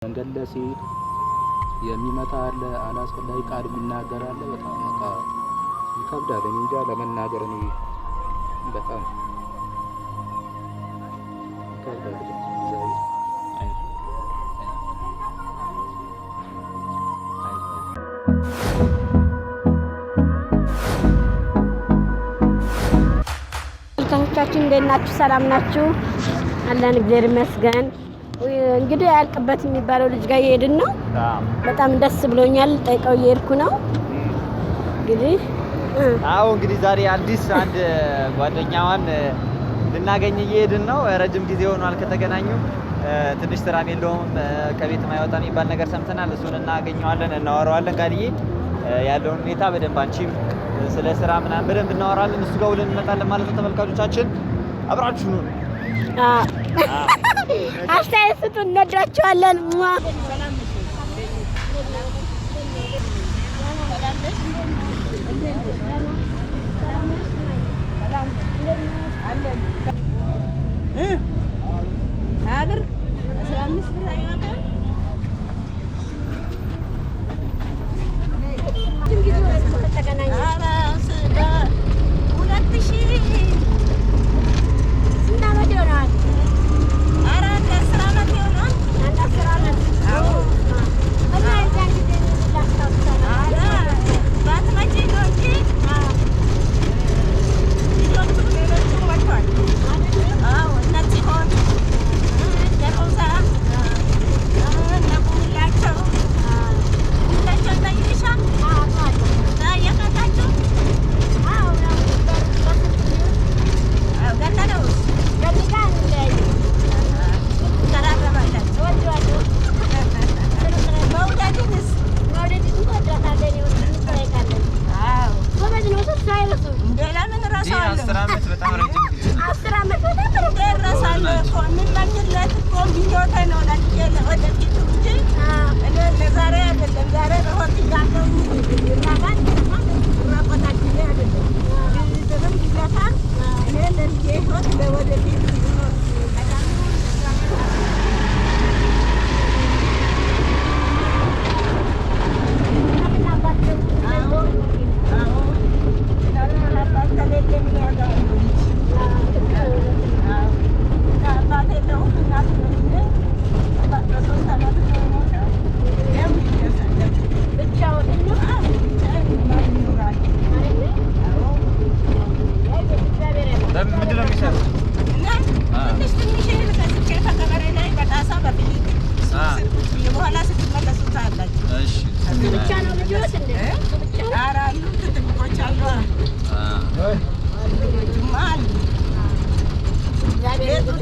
መንገድ ላይ ሲሄድ የሚመታ አለ፣ አላስፈላጊ ቃል የሚናገር አለ። በጣም በቃ ይከብዳል። እኔ እንጃ ለመናገር እኔ በጣም ይከብዳል። ተመልካቾቻችን እንዴት ናችሁ? ሰላም ናችሁ? አለን እግዚአብሔር ይመስገን። እንግዲህ ያልቅበት የሚባለው ልጅ ጋር እየሄድን ነው። በጣም ደስ ብሎኛል። ጠይቀው እየሄድኩ ነው። እንግዲህ ዛሬ አዲስ አንድ ጓደኛዋን ልናገኝ እየሄድን ነው። ረጅም ጊዜ ሆኗል ከተገናኙ። ትንሽ ስራም የለውም ከቤት ማይወጣ የሚባል ነገር ሰምተናል። እሱን እናገኘዋለን፣ እናወራዋለን። ጋርዬ ያለውን ሁኔታ በደንብ አንቺም ስለ ስራ ምናምን በደንብ እናወራለን። እሱ ጋር ውለን እንመጣለን ማለት ነው። ተመልካቾቻችን አብራችሁ ነው። አስተያየት ስጡን፣ እንወዳችኋለን።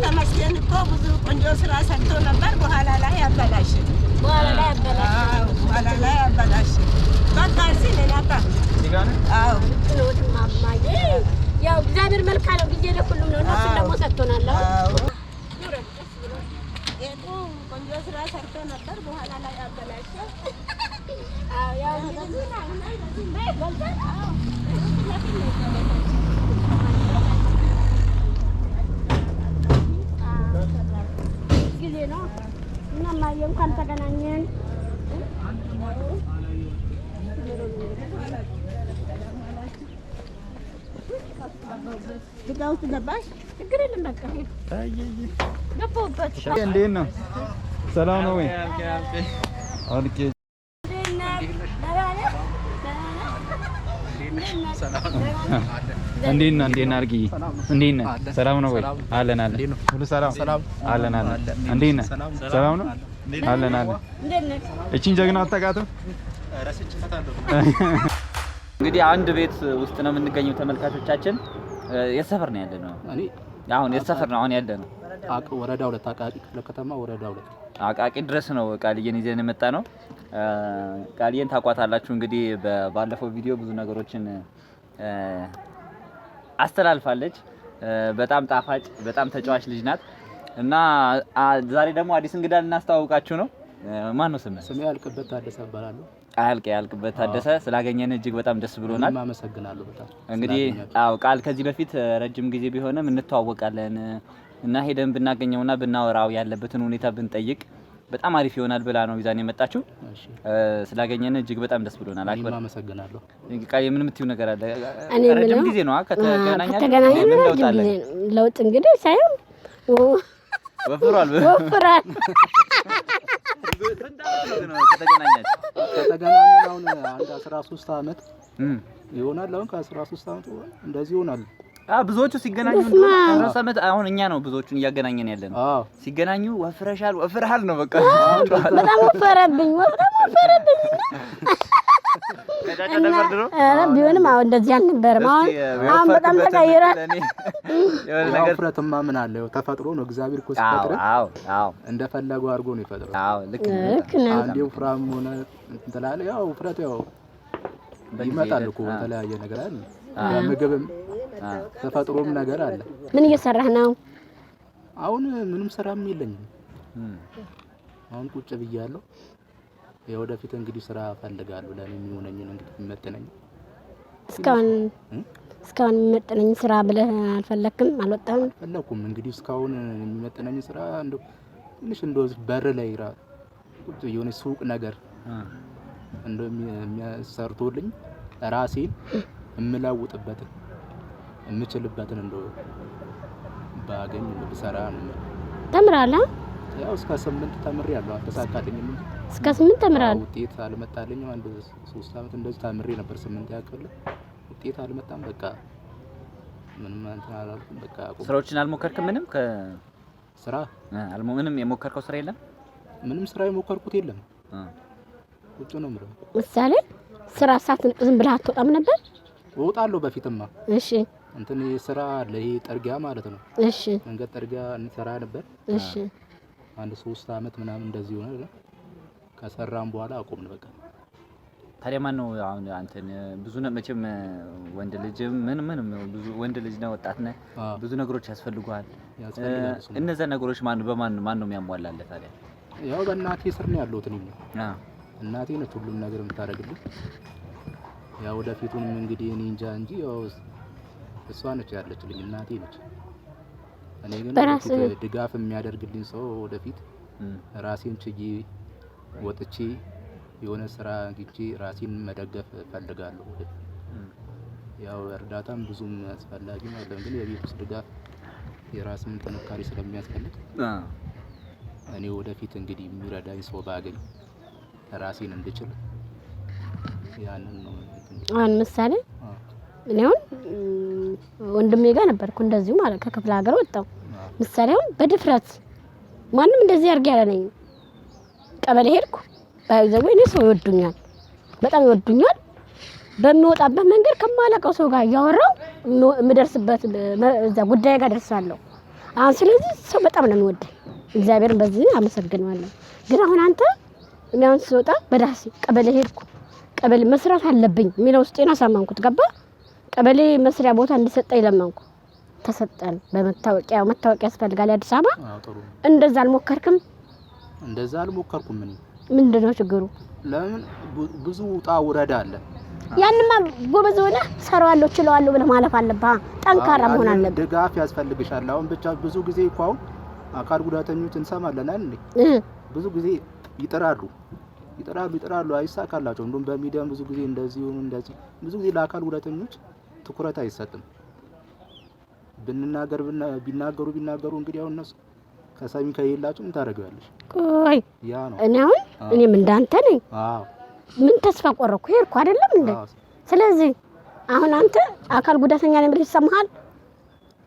ተመስገን እኮ ብዙ ቆንጆ ስራ ሰርቶ ነበር። በኋላ ላይ ያበላሽ። በቃ ሲለናታ ሲጋነ ያው እግዚአብሔር መልካም ነው። ጊዜ ለሁሉም ነው። እነሱ ደግሞ ሰጥቶናል። ቆንጆ ስራ ሰርቶ ነበር። በኋላ ላይ ያበላሽ። ያው ጊዜ ነው እና ማየ እንኳን ተገናኘን። ድጋው ትገባሽ ችግር የለም። በቃ ገባሁበት። እንዴት ነው? ሰላም ነው ወይ? አልቄ እንዴት ነህ? አርጊ እንዴት ነህ? ሰላም ነው ወይ? አለን ሁሉ ሰላም አለን። እንዴት ነህ? ሰላም ነው አለን። እቺን ጀግና አታውቃትም? እንግዲህ አንድ ቤት ውስጥ ነው የምንገኘው ተመልካቾቻችን። የሰፈር ነው ያለነው። አሁን የሰፈር ነው ያለነው። ወረዳ 2 አቃቂ ክፍለ ከተማ ወረዳ 2 አቃቂ ድረስ ነው ቃልዬን ይዘን የመጣ ነው። ቃልዬን ታቋታላችሁ እንግዲህ ባለፈው ቪዲዮ ብዙ ነገሮችን አስተላልፋለች። በጣም ጣፋጭ በጣም ተጫዋች ልጅ ናት እና ዛሬ ደግሞ አዲስ እንግዳ ልናስተዋውቃችሁ ነው። ማን ነው ስምህ? ስሜ ያልቅበት ታደሰ እባላለሁ። ያልቅበት ታደሰ፣ ስላገኘን እጅግ በጣም ደስ ብሎናል። አመሰግናለሁ በጣም። እንግዲህ ቃል ከዚህ በፊት ረጅም ጊዜ ቢሆንም እንተዋወቃለን እና ሄደን ብናገኘውና ብናወራው ያለበትን ሁኔታ ብንጠይቅ በጣም አሪፍ ይሆናል ብላ ነው ይዛን የመጣችው። ስላገኘን እጅግ በጣም ደስ ብሎናል። አክብር አመሰግናለሁ። ቃል ምን የምትይው ነገር አለ? ረጅም ጊዜ ነው ከተገናኘን ለውጥ እንግዲህ ሳይሆን ወፍሯል። ከተገናኘን አሁን አንድ 13 አመት ይሆናል። አሁን ከ13 አመት እንደዚህ ይሆናል። ብዙዎቹ ሲገናኙ አመት አሁን እኛ ነው ብዙዎቹን እያገናኘን ያለን። ሲገናኙ ወፍረሃል ነው በቃ። በጣም ወፈረብኝ። ቢሆንም አሁን እንደዚህ አልነበረም። አሁን በጣም ተቀይሯል። ውፍረትማ ምን አለ? ተፈጥሮ ነው። እግዚአብሔር እኮ ሲፈጥር እንደፈለገው አድርጎ ነው የፈጠረው። ልክ ነው። አንዴ ወፍራም ሆነ እንትን አለ። ያው ውፍረት ያው ይመጣል እኮ የተለያየ ነገር አለ። ምግብም ተፈጥሮም ነገር አለ። ምን እየሰራህ ነው? አሁን ምንም ስራም የለኝም። አሁን ቁጭ ብያለሁ። የወደፊት እንግዲህ ስራ ፈልጋለሁ። ለኔ የሚሆነኝን እንግዲህ የሚመጥነኝ እስካሁን የሚመጥነኝ ስራ ብለህ አልፈለክም? አልወጣም? ፈለኩም እንግዲህ እስካሁን የሚመጥነኝ ስራ እንደው ትንሽ እንደው በር ላይ ቁጭ የሆነ ሱቅ ነገር እንደው የሚያሰርቶልኝ ራሴን እምለውጥበትን የምችልበትን እንደው ባገኝ ብሰራ ነው። ተምራለህ? ያው እስከ 8 ተምሬያለሁ። አልተሳካልኝም እንጂ እስከ 8 ተምራለህ? ውጤት አልመጣልኝም። አንድ 3 አመት እንደዚህ ተምሬ ነበር 8 ያክል ውጤት አልመጣም። በቃ ምንም እንትን አላልኩም። በቃ ስራዎችን አልሞከርክም? ምንም ስራ ምንም የሞከርከው ስራ የለም? ምንም ስራ የሞከርኩት የለም። ቁጭ ነው የምለው። ምሳሌ ስራ ሳትን ዝም ብለህ አትወጣም ነበር? እወጣለሁ በፊትማ። እሺ እንትን ስራ ለይ ጠርጊያ ማለት ነው። እሺ መንገድ ጠርጊያ እንሰራ ነበር። እሺ አንድ 3 አመት ምናምን እንደዚህ ሆነ። ከሰራም በኋላ አቆምን በቃ። ታዲያ ማን ነው አሁን አንተን ብዙ መቼም ወንድ ልጅም ምን ብዙ ወንድ ልጅ ነው፣ ወጣት ነህ፣ ብዙ ነገሮች ያስፈልጉሃል። እነዛ ነገሮች ማን ነው የሚያሟላልህ ታዲያ? ያው በእናቴ ስር ነው ያለሁት እኔ። እናቴ ነች ሁሉም ነገር የምታደርግልኝ። ያው ወደፊቱንም እንግዲህ እኔ እንጃ እንጂ ያው እሷ ነች ያለችልኝ፣ እናቴ ነች። እኔ ግን ድጋፍ የሚያደርግልኝ ሰው ወደፊት ራሴን ችዬ ወጥቼ የሆነ ስራ ግጬ ራሴን መደገፍ ፈልጋለሁ። ያው እርዳታም ብዙም አስፈላጊ አይደለም፣ ግን የቤት ውስጥ ድጋፍ የራስን ጥንካሬ ስለሚያስፈልግ እኔ ወደፊት እንግዲህ የሚረዳኝ ሰው ባገኝ ራሴን እንድችል ያንን ነው። አሁን ምሳሌ እኔ አሁን ወንድሜ ጋር ነበርኩ እንደዚሁ ማለት ከክፍለ ሀገር ወጣሁ። ምሳሌ አሁን በድፍረት ማንም እንደዚህ አድርጌ ያለኝ ቀበሌ ሄድኩ። ባይዘው እኔ ሰው ይወዱኛል፣ በጣም ይወዱኛል። በሚወጣበት መንገድ ከማላውቀው ሰው ጋር እያወራው የምደርስበት እዛ ጉዳይ ጋር ደርሳለሁ። አሁን ስለዚህ ሰው በጣም ነው የሚወደኝ። እግዚአብሔርን በዚህ አመሰግናለሁ። ግን አሁን አንተ እኔ አሁን ስወጣ በዳሴ ቀበሌ ሄድኩ። ቀበሌ መስራት አለብኝ የሚለው ውስጤን አሳመንኩት። ገባ ቀበሌ መስሪያ ቦታ እንዲሰጠኝ ለማንኩ። ተሰጠን። በመታወቂያ ያስፈልጋል አዲስ አበባ። እንደዛ አልሞከርክም? እንደዛ አልሞከርኩም። ምንድነው ችግሩ? ለምን ብዙ ውጣ ውረድ አለ። ያንማ ጎበዝ ሆነ ሰራዋለሁ ችለዋለሁ ብለህ ማለፍ አለብህ። ጠንካራ መሆን አለብህ። ድጋፍ ያስፈልግሻል። አሁን ብቻ ብዙ ጊዜ እኮ አሁን አካል ጉዳተኞች እንሰማለን አይደል? ብዙ ጊዜ ይጥራሉ አይሳካላቸውም። እንደውም በሚዲያም ብዙ ጊዜ እንደዚህ ብዙ ጊዜ ለአካል ጉዳተኞች ትኩረት አይሰጥም። ቢናገሩ እንግዲህ አሁን እነሱ ከሰሚ ከሌላቸው ምን ታደርጋለሽ? ቆይ ያ ነው እኔም እንዳንተ ነኝ። ምን ተስፋ ቆረኩ ሄድኩ አይደለም እንዴ? ስለዚህ አሁን አንተ አካል ጉዳተኛ ነኝ ብለህ ይሰማሃል?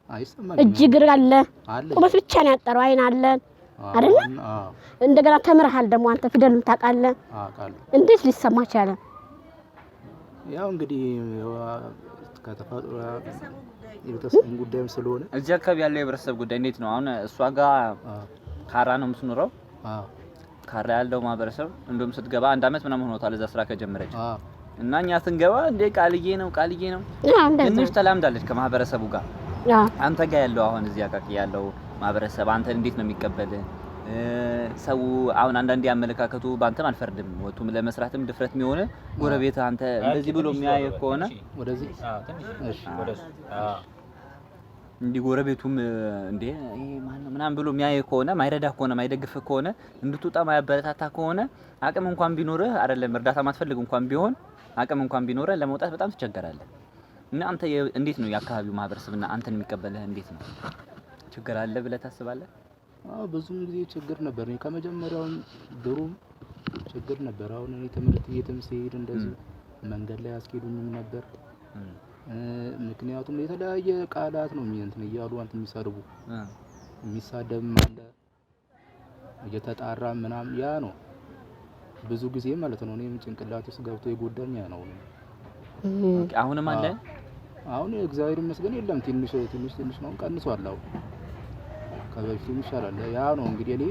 አይሰማም። እጅ እግር አለ፣ ቁመት ብቻ ነው ያጠረው። አይን አለ አይደለ? እንደገና ተምረሃል ደግሞ አንተ ፊደልም ታውቃለህ። እንዴት ሊሰማ ቻለ? ያው እንግዲህ ከተፈጥሮ የቤተሰብ ጉዳይም ስለሆነ እዚህ አካባቢ ያለው የህብረተሰብ ጉዳይ እንዴት ነው? አሁን እሷ ጋር ካራ ነው የምትኖረው። ካራ ያለው ማህበረሰብ እንደውም ስትገባ 1 አመት ምናምን ሆኖታል እዛ ስራ ከጀመረች እና እኛ ስንገባ እንደ ቃልዬ ነው ትንሽ ተላምዳለች ከማህበረሰቡ ጋር። አንተ ጋር ያለው አሁን እዚህ አካባቢ ያለው ማህበረሰብ አንተ እንዴት ነው የሚቀበል? ሰው አሁን አንዳንዴ አመለካከቱ ባንተም አልፈርድም። ወጡም ለመስራትም ድፍረት የሚሆነ ጎረቤት አንተ እንደዚህ ብሎ የሚያይ ከሆነ ወደዚህ እንዲህ ጎረቤቱም እንዴ ይሄ ማን ነው ምናምን ብሎ የሚያይ ከሆነ ማይረዳ ከሆነ ማይደግፍ ከሆነ እንድትወጣ ማያበረታታ ከሆነ አቅም እንኳን ቢኖርህ አይደለም እርዳታ ማትፈልግ እንኳን ቢሆን አቅም እንኳን ቢኖርህ ለመውጣት በጣም ትቸገራለህ። እና አንተ እንዴት ነው የአካባቢው ማህበረሰብና አንተን የሚቀበልህ እንዴት ነው? ችግር አለ ብለህ ታስባለህ? ብዙም ጊዜ ችግር ነበር። እኔ ከመጀመሪያውም ድሮም ችግር ነበር። አሁን እኔ ትምህርት ቤትም ሲሄድ እንደዚህ መንገድ ላይ አስኬዱኝም ነበር። ምክንያቱም የተለያየ ቃላት ነው እንትን እያሉ አንተ የሚሰርቡ የሚሳደብም አለ እየተጣራ ምናምን ያ ነው ብዙ ጊዜ ማለት ነው። እኔም ጭንቅላት ውስጥ ገብቶ የጎዳኝ ያ ነው። አሁንም አለ። አሁን እግዚአብሔር ይመስገን የለም። ትንሽ ነው ቀንሷል። አሁን ከበፊቱ ይሻላል። ያ ነው እንግዲህ እኔ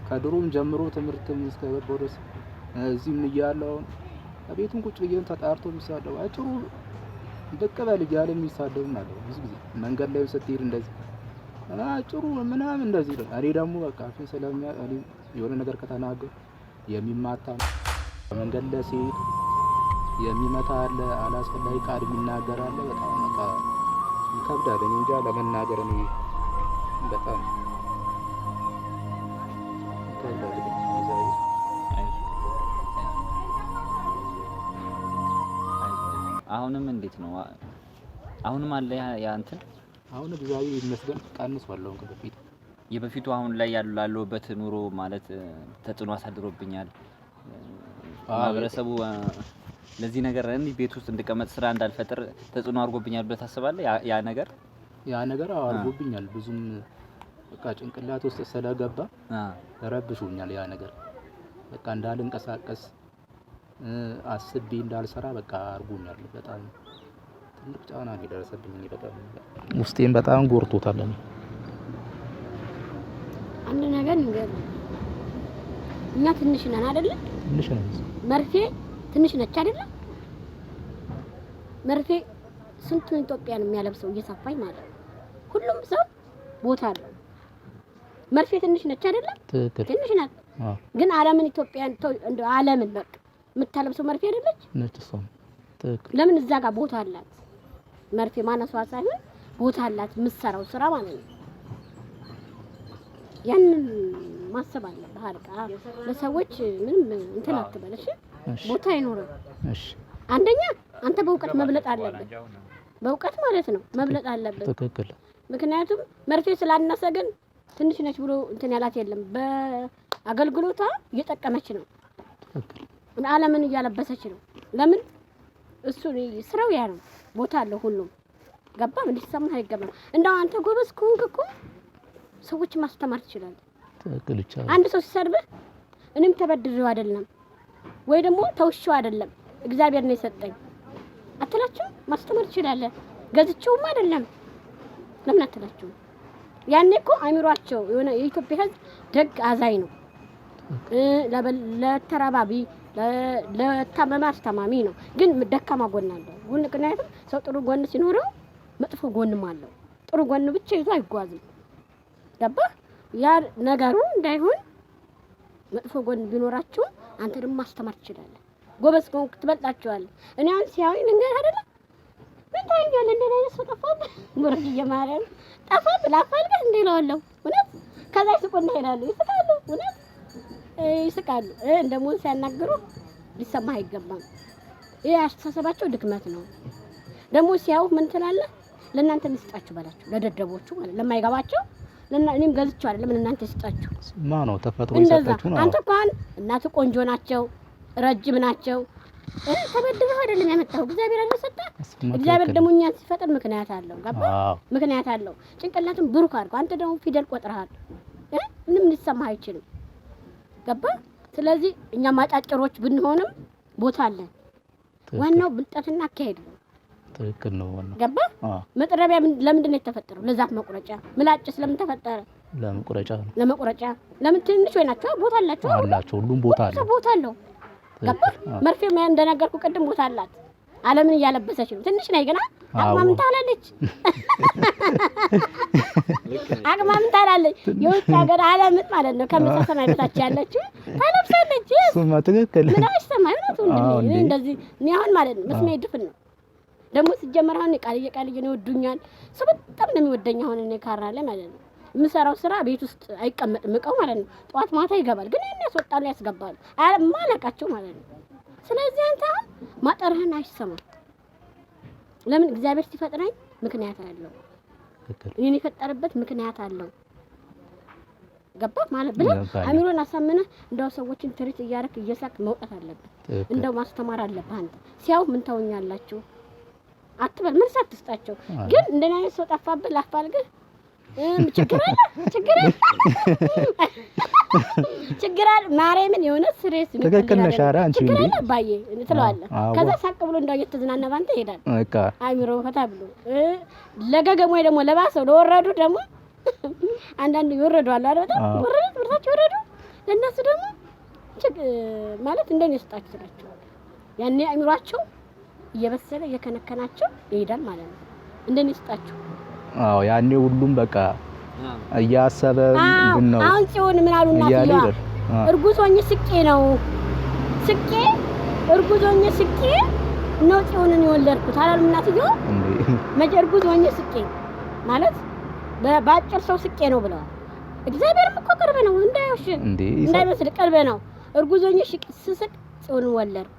ከድሮም ጀምሮ ትምህርትም እስከገባሁ ድረስ እዚህም እያለሁ ቤቱን ቁጭ ብዬ ተጣርቶ የሚሳደቡ አጭሩ ብቅ በል እያለ የሚሳደብም አለ። ብዙ ጊዜ መንገድ ላይ ስትሄድ እንደዚህ አጭሩ ምናምን እንደዚህ ነው። እኔ ደግሞ በቃ አፍን ስለሚያውቅ የሆነ ነገር ከተናገር የሚማታ መንገድ ላይ ሲሄድ የሚመታ አለ፣ አላስፈላጊ ቃል የሚናገር አለ። በጣም በቃ ይከብዳል። እኔ እንጃ ለመናገር እኔ በጣም ይከብዳል። አሁንም እንዴት ነው? አሁንም አለ ያ እንትን አሁን እግዚአብሔር ይመስገን ቀንሷል። አሁን ከበፊቱ የበፊቱ አሁን ላይ ያለውበት ኑሮ ማለት ተጽዕኖ አሳድሮብኛል። ማህበረሰቡ ለዚህ ነገር እንዲህ ቤት ውስጥ እንድቀመጥ ስራ እንዳልፈጥር ተጽዕኖ አድርጎብኛል ብለህ ታስባለህ? ያ ነገር አድርጎብኛል። ብዙም በቃ ጭንቅላት ውስጥ ስለገባ ረብሾኛል። ያ ነገር በቃ እንዳልንቀሳቀስ አስቤ እንዳልሰራ በቃ አድርጎኛል። በጣም ትልቅ ጫና ነው የደረሰብኝ። በጣም ውስጤን በጣም ጎርቶታል። አንድ ነገር ንገር። እኛ ትንሽ ነን አይደለ? ትንሽ ነን። መርፌ ትንሽ ነች አይደለ? መርፌ ስንቱን ኢትዮጵያን የሚያለብሰው እየሰፋኝ ማለት ነው። ሁሉም ሰው ቦታ አለው። መርፌ ትንሽ ነች አይደለ? ትንሽ ናት። ግን ዓለምን ኢትዮጵያን እንደ ዓለምን በቃ የምታለብሰው መርፌ አይደለች ነች። እሷም ትክክል። ለምን እዛ ጋር ቦታ አላት። መርፌ ማነሷ ሳይሆን ቦታ አላት የምትሰራው ስራ ማለት ነው። ያንን ማሰብ አለብህ። አልቃ ለሰዎች ምንም እንትን አትበለሽ። ቦታ አይኖርም። እሺ አንደኛ አንተ በእውቀት መብለጥ አለብህ። በእውቀት ማለት ነው መብለጥ አለብህ። ትክክል። ምክንያቱም መርፌ ስላነሰ ግን ትንሽ ነች ብሎ እንትን ያላት የለም። በአገልግሎቷ እየጠቀመች ነው። ትክክል። ዓለምን እያለበሰች ነው። ለምን እሱ ስራው ያ ነው። ቦታ አለው ሁሉም ገባ። እንዲሰማህ አይገባም። እንደው አንተ ጎበዝ ከሆንክ እኮ ሰዎች ማስተማር ትችላለህ። ትክክል። አንድ ሰው ሲሰርብህ እኔም ተበድሬው አይደለም ወይ ደግሞ ተውሽው አይደለም እግዚአብሔር ነው የሰጠኝ አትላችሁ ማስተማር ትችላለህ። ገዝቼውም አይደለም ለምን አትላችሁ? ያኔ እኮ አሚሯቸው የሆነ የኢትዮጵያ ሕዝብ ደግ አዛኝ ነው። ለተራባቢ ለታመማ አስተማሚ ነው። ግን ደካማ ጎን አለው። ምክንያቱም ሰው ጥሩ ጎን ሲኖረው መጥፎ ጎንም አለው። ጥሩ ጎን ብቻ ይዞ አይጓዝም። ገባ? ያ ነገሩ እንዳይሆን መጥፎ ጎን ቢኖራቸው አንተ ደግሞ ማስተማር ትችላለህ። ጎበዝ ከሆንክ ትበልጣቸዋለህ። እኔ አሁን ሲያዩኝ ልንገር አይደለ ምን ታኛለህ? እንደኔ ሰው ጠፋብህ ወረድ እየማረም ጠፋብህ ላፋልህ እንዴ እለዋለሁ። እውነት ከዛ ይስቁና ይሄዳሉ። ይስቃሉ። እንደሞን ሲያናግሩ ሊሰማህ አይገባም። ይሄ አስተሳሰባቸው ድክመት ነው። ደግሞ ሲያዩ ምን ትላለህ? ለእናንተ እንስጣችሁ በላቸው። ለደደቦቹ ማለት ለማይገባቸው እኔም ገዝቼው አይደለም እናንተ ይስጣችሁ ማነው ተፈጥሮ ይሰጣችሁ ነው። አንተ እንኳን እናቱ ቆንጆ ናቸው፣ ረጅም ናቸው። ተበድረው አይደለም ያመጣው እግዚአብሔር አልሰጣ። እግዚአብሔር ደግሞ እኛን ሲፈጥር ምክንያት አለው። ገባ? ምክንያት አለው። ጭንቅላቱን ብሩክ አድርጎ አንተ ደግሞ ፊደል ቆጥረሃል። ምንም ሊሰማህ አይችልም። ገባ? ስለዚህ እኛ ማጫጭሮች ብንሆንም ቦታ አለን። ዋናው ብልጠትና አካሄድ ነው። ትክክል ነው። ዋናው ገባ? መጥረቢያ ለምንድን ነው የተፈጠረው? ለዛፍ መቁረጫ። ምላጭስ ለምን ተፈጠረ? ለመቁረጫ ነው። ለመቁረጫ። ለምን ትንሽ ወይ ናቸው? ቦታ አላቸው። ሁሉም ቦታ አለው። ቦታ አለው። ገባ? መርፌም ያን እንደነገርኩ ቅድም ቦታ አላት። ዓለምን እያለበሰች ነው። ትንሽ ነይ ገና አቅማምን ታላለች። አቅማምን ታላለች። የውጭ ሀገር ዓለም ማለት ነው ከመሰሰማይ በታች ያለችው ታለብሳለች። እሱማ ትክክል። ምን አይሰማኝ ነው እንደዚህ እኔ አሁን ማለት ነው መስሜ ድፍን ነው። ደግሞ ሲጀመር አሁን ቃልዬ ነው ይወዱኛል። ሰው በጣም ነው የሚወደኝ አሁን እኔ ካራ ላይ ማለት ነው። የምሰራው ስራ ቤት ውስጥ አይቀመጥም እቃው ማለት ነው። ጠዋት ማታ ይገባል፣ ግን እኔ ያስወጣሉ ያስገባሉ ማለቃቸው ማለት ነው። ስለዚህ አንተ ማጠርህን አይሰማም። ለምን እግዚአብሔር ሲፈጥረኝ ምክንያት አለው። እኔን የፈጠረበት ምክንያት አለው። ገባህ ማለት ብለህ አሚሮን አሳምነህ እንደው ሰዎችን ትሪት እያረክ እየሳቅ መውጣት አለብህ። እንደው ማስተማር አለብህ። አንተ ሲያው ምን ታውኛላችሁ አትበል። ምን ሳትስጣቸው ግን እንደኔ አይነት ሰው ጠፋብህ ላፋልግህ ችግር አለ ማርያምን የሆነ ስሬስ ነው። ትክክል ነሽ። ኧረ አንቺ እንዴ ባዬ እንትለዋለህ። ከዛ ሳቅ ብሎ እንደው እየተዝናና ባንተ ይሄዳል። በቃ አሚሮ ፈታ ብሎ ለገገም ወይ ደግሞ ለባሰው ለወረዱ ደግሞ አንዳንድ ይወረዱ አለ አይደል? ወረዱ ብርታቸው ወረዱ። ለነሱ ደግሞ ማለት እንደኔ ስጣችሁ ስላችሁ ያኔ አሚሯቸው እየበሰለ እየከነከናቸው ይሄዳል ማለት ነው። እንደኔ ስጣችሁ አዎ ያኔ ሁሉም በቃ እያሰበ ምን ነው አሁን ጽዮን ምን አሉ እናትየዋ እርጉዝ ሆኜ ስቄ ነው ጽዮንን የወለድኩት አላሉ እናትየዋ እንዴ እርጉዝ ሆኜ ስቄ ማለት በአጭር ሰው ስቄ ነው ብለዋል። እግዚአብሔርም እኮ ቅርብ ነው እንዳይወሽ እንዳይመስል ቅርብ ነው። እርጉዝ ሆኜ ስስቅ ጽዮንን ወለድኩ።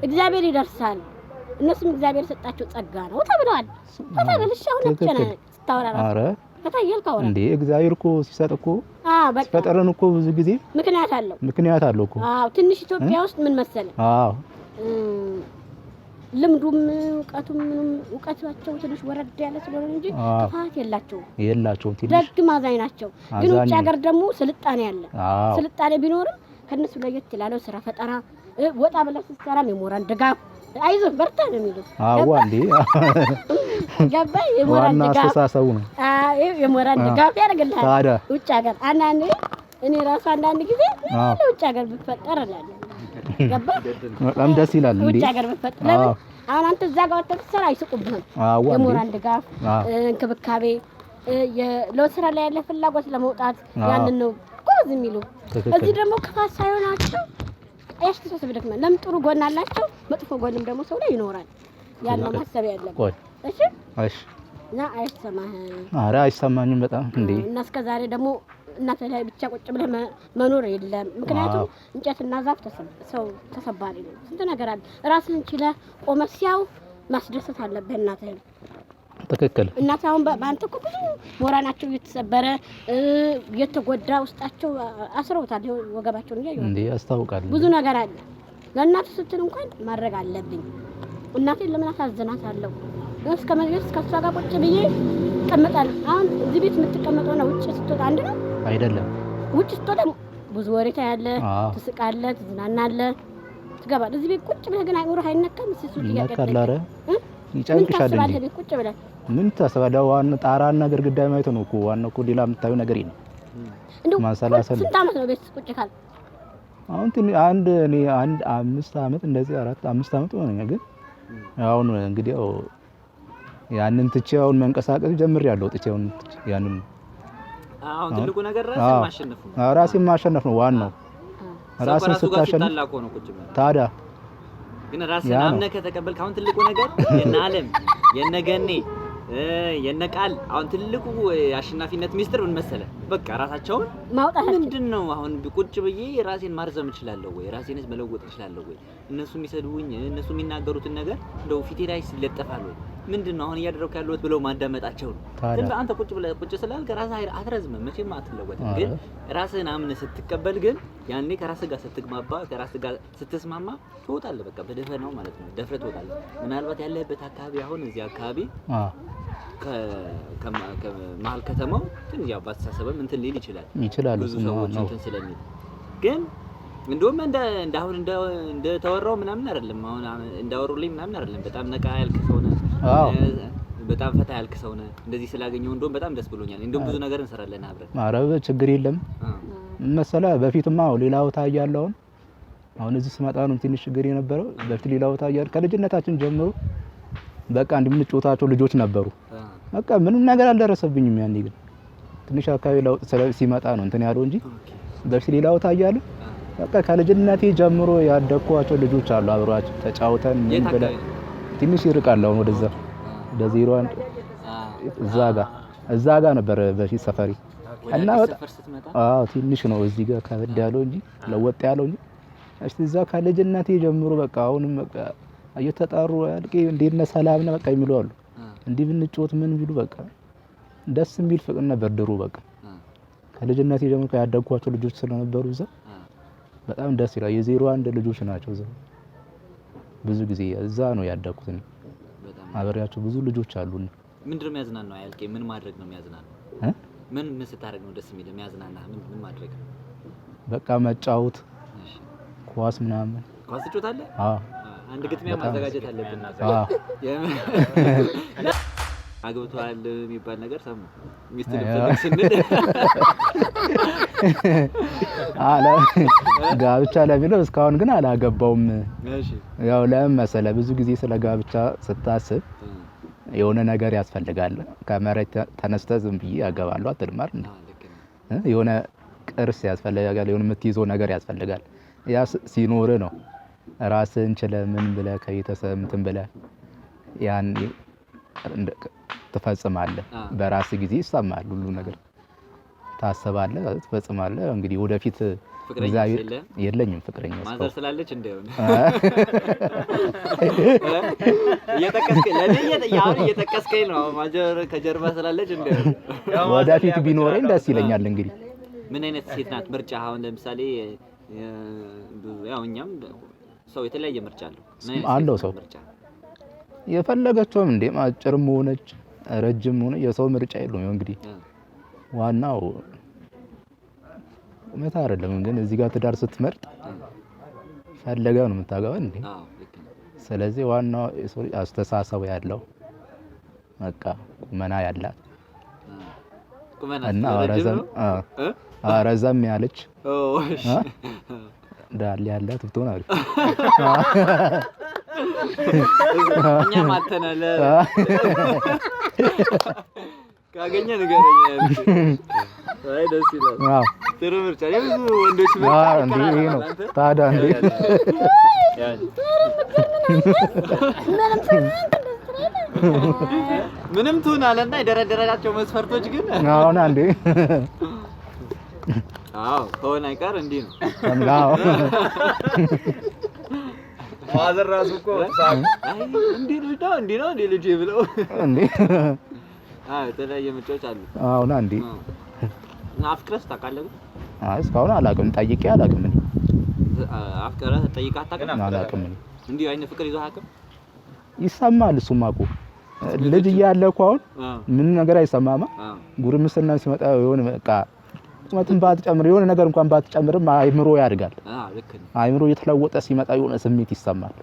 እግዚአብሔር ይደርሳል። እነሱም እግዚአብሔር ሰጣቸው ጸጋ ነው ተብለዋል። ተታበልሽ አሁን እጨና ስታወራ አረ ተታየልካው እንዴ እግዚአብሔር እኮ ሲሰጥ እኮ ፈጠረን እኮ ብዙ ጊዜ ምክንያት አለው እኮ። አዎ ትንሽ ኢትዮጵያ ውስጥ ምን መሰለ አዎ ልምዱም እውቀታቸው ትንሽ ወረድ ያለ ስለሆነ እንጂ ጥፋት የላቸውም። ደግ ማዛኝ ናቸው። ግን ውጭ ሀገር ደግሞ ስልጣኔ አለ። ስልጣኔ ቢኖርም ከነሱ ለየት ይላል ስራ ፈጠራ ወጣ ብለህ ስትሰራ የሞራል ድጋፍ አይዞህ በርታ ነው የሚሉት። አዎ እንዴ ገባኝ። የሞራል ድጋፍ አስተሳሰቡ ነው። የሞራል ድጋፍ ያደርግልሃል ታዲያ ውጭ ሀገር። አንዳንዴ እኔ ራሱ አንዳንድ ጊዜ ውጭ ሀገር ብትፈጠር እላለሁ። ገባህ? በጣም ደስ ይላል እንዴ ውጭ ሀገር ብትፈጠር። ለምን አሁን አንተ እዛ ጋር ወጥተህ አይስቁብህም። የሞራል ድጋፍ እንክብካቤ ለስራ ላይ ያለ ፍላጎት ለመውጣት ያንን ነው ጎዝ የሚሉ። እዚህ ደግሞ ክፋት ሳይሆናቸው አስተሳሰብ ደግሞ ለምን ጥሩ ጎን አላቸው፣ መጥፎ ጎንም ደግሞ ሰው ላይ ይኖራል። ያለው ማሰብ ያለበት እሺ እና አይሰማህም? ኧረ አይሰማኝም በጣም እንዴ። እና እስከዛሬ ደግሞ እናንተ ላይ ብቻ ቁጭ ብለህ መኖር የለም። ምክንያቱም እንጨትና ዛፍ ሰው ተሰባሪ ነው። ስንት ነገር አለ። ራስህን ችለህ ቆመህ ሲያው ማስደሰት አለብህ እናትህን። ትክክል። እናት አሁን በአንተ እኮ ብዙ ሞራናቸው እየተሰበረ እየተጎዳ ውስጣቸው አስረውታል ወገባቸው እንዴ ያስታውቃል። ብዙ ነገር አለ። ለእናትህ ስትል እንኳን ማድረግ አለብኝ። እናቴን ለምን አሳዝናታለሁ? እስከ መግቢያ ከሷ ጋር ቁጭ ብዬ እቀመጣለሁ። አሁን እዚህ ቤት የምትቀመጠው ነው ውጭ ስትወጣ አንድ ነው አይደለም? ውጭ ስትወጣ ብዙ ወሬ ታያለህ፣ ትስቃለህ፣ ትዝናናለህ፣ ትገባለህ። እዚህ ቤት ቁጭ ብለህ ግን አይምሮህ አይነካም። እሱ ይያቀጣል። ኧረ ይጨንቅሻል እንዴ? ቁጭ ብለህ ምን ታስባለህ? ዋና ጣራና ግድግዳ ማየት ነው እኮ ዋናው እኮ ሌላ የምታዩ ነገር የለም። እንደው ማሰላሰል ስንት ዓመት ነው ቤት ቁጭ ካል? አሁን አንድ 5 ዓመት እንደዚህ 5 ዓመት ሆነኛል። ግን አሁን እንግዲህ ያንን ትቼውን መንቀሳቀስ ጀምሬያለሁ። ጥቼውን ያንን አሁን ትልቁ ነገር ራስን ማሸነፍ ነው። ራስን ማሸነፍ ነው ዋናው። ራስን ስታሸንፍ ታዲያ ግን ራስን አምነህ ከተቀበልክ አሁን ትልቁ ነገር የነ ዓለም የነ ገኔ የነ ቃል አሁን ትልቁ አሸናፊነት ሚስጥር ምን መሰለህ? በቃ ራሳቸውን ማውጣት ምንድነው? አሁን ቁጭ ብዬ ራሴን ማርዘም እችላለሁ ወይ? ራሴንስ መለወጥ እችላለሁ ወይ? እነሱ የሚሰዱኝ እነሱ የሚናገሩትን ነገር እንደው ፊቴ ላይ ሲለጠፋል ወይ? ምንድነው አሁን እያደረኩ ያለሁት ብለው ማዳመጣቸው ነው። ግን አንተ ቁጭ ስላልክ ራስህ አትረዝምም፣ መቼም አትለወጥም። ግን ራስህን አምነህ ስትቀበል ግን ያኔ ከራስህ ጋር ስትግባባ ከራስህ ጋር ስትስማማ ትወጣለህ። በቃ በደፈናው ማለት ነው። ደፍረህ ትወጣለህ። ምናልባት ያለህበት አካባቢ አሁን እዚህ አካባቢ ከመሀል ከተማው ትንሽ ያው ባስተሳሰብም እንትን ሊል ይችላል ብዙ ሰዎች እንትን ስለሚል ግን እንደውም እንዳሁን እንደተወራው ምናምን አይደለም። አሁን እንዳወሩልኝ ምናምን አይደለም። በጣም ነቃ ያልክ ሰው ነህ። በጣም ፈታ ያልክ ሰው ነህ። እንደዚህ ስላገኘው እንደውም በጣም ደስ ብሎኛል። እንደውም ብዙ ነገር እንሰራለን አብረን። ኧረ ችግር የለም መሰለህ። በፊትማ ሌላ ቦታ እያለሁ አሁን እዚህ ስመጣ ነው ትንሽ ችግር የነበረው። በፊት ሌላ ቦታ እያለሁ ከልጅነታችን ጀምሮ በቃ እንደምንጮታቸው ልጆች ነበሩ። በቃ ምንም ነገር አልደረሰብኝም። ያኔ ግን ትንሽ አካባቢ ለውጥ ሲመጣ ነው እንትን ያለው እንጂ በፊት ሌላ ቦታ እያለሁ በቃ ከልጅነቴ ጀምሮ ያደኳቸው ልጆች አሉ። አብሯቸው ተጫውተን ምን ብለን ትንሽ ይርቃል። አሁን ወደ 01 እዛ ጋር ነበር በፊት ሰፈሪ እና ትንሽ ነው እዚህ ጋር ከበድ ያለው እንጂ ለወጥ ያለው እንጂ እዛ ከልጅነቴ ጀምሮ በቃ አሁንም በቃ እየተጣሩ አልቄ እንዴት ነህ ሰላም ነህ በቃ የሚሉ አሉ። እንዲህ ብንጮት ምን ቢሉ በቃ ደስ የሚል ፍቅር ነበር ድሮ። በቃ ከልጅነቴ ጀምሮ ያደግኳቸው ልጆች ስለነበሩ እዛ በጣም ደስ ይላል። የ01 ልጆች ናቸው እዛ ብዙ ጊዜ እዛ ነው ያደግኩት እኔ። አብሬያቸው ብዙ ልጆች አሉና ምንድነው የሚያዝናናው? አያልቄ ምን ማድረግ ነው የሚያዝናናው? ምን ስታደርግ ነው ደስ የሚል የሚያዝናናህ? ምን ማድረግ? በቃ መጫወት፣ ኳስ ምናምን። ኳስ ትጫወታለህ? አዎ። አንድ ግጥሚያ ማዘጋጀት አለብን። አዎ። አግብቷል የሚባል ነገር ሰሙ። ሚስት ልፈልግ ስንል ጋብቻ ለሚለው እስካሁን ግን አላገባውም። ያው ለምን መሰለህ ብዙ ጊዜ ስለ ጋብቻ ስታስብ የሆነ ነገር ያስፈልጋል። ከመሬት ተነስተህ ዝም ብዬ ያገባለሁ አትልም አይደል? የሆነ ቅርስ ያስፈልጋል፣ የሆነ የምትይዘው ነገር ያስፈልጋል። ያ ሲኖር ነው ራስህን ችለህ ምን ብለህ ከቤተሰብ እንትን ብለህ ያን ትፈጽማለህ። በራስህ ጊዜ ይሰማል ሁሉ ነገር ታስባለህ፣ ትፈጽማለህ። እንግዲህ ወደፊት የለኝም ፍቅረኛ ማዘር ስላለች እንደሆነ እየጠቀስከኝ ነው። ማዘር ከጀርባ ስላለች እንደሆነ ወደፊት ቢኖረኝ ደስ ይለኛል። እንግዲህ ምን አይነት ሴት ናት ምርጫ? አሁን ለምሳሌ ያው እኛም ሰው የተለያየ ምርጫ አለው። ሰው የፈለገችውም እንደ አጭርም ሆነች ረጅም ሆነ የሰው ምርጫ የለውም። እንግዲህ ዋናው ቁመት አይደለም። ግን እዚህ ጋር ትዳር ስትመርጥ ፈለገው ነው የምታገባው እንዴ? ስለዚህ ዋናው የሰው አስተሳሰብ ያለው በቃ ቁመና ያላት እና ረዘም ያለች ዳል ያላት ብትሆን አሪፍ። እኛ ማተናለ ካገኘ ንገረኛ። አይ ደስ ይላል። ጥሩ ምርጫ። የብዙ ወንዶች ምርጫ ነው ታዲያ እንዴ? ምንም ትሁን አለና የደረደራቸው መስፈርቶች ግን አሁን አንዴ ከሆነ አይቀር እንዲህ ነው። ማዘር ራሱ እኮ እንዲህ ነው ልጄ ብለው እንዴ የተለያየ ምርጫዎች አሉ። አሁን አንዴ አፍቅረህ ታውቃለህ? እስካሁን አላውቅም፣ ጠይቄ አላውቅም። እኔ አፍቅረህ ጠይቀህ አታውቅም? አላውቅም። እንዲህ አይነት ፍቅር ይዞህ አያውቅም? ይሰማል። እሱማ እኮ ልጅ እያለ እኮ አሁን ምን ነገር አይሰማማ። ጉርምስና ሲመጣ የሆነ በቃ ቁመትን ባትጨምር የሆነ ነገር እንኳን ባትጨምርም አይምሮ ያድጋል። አይምሮ እየተለወጠ ሲመጣ የሆነ ስሜት ይሰማል።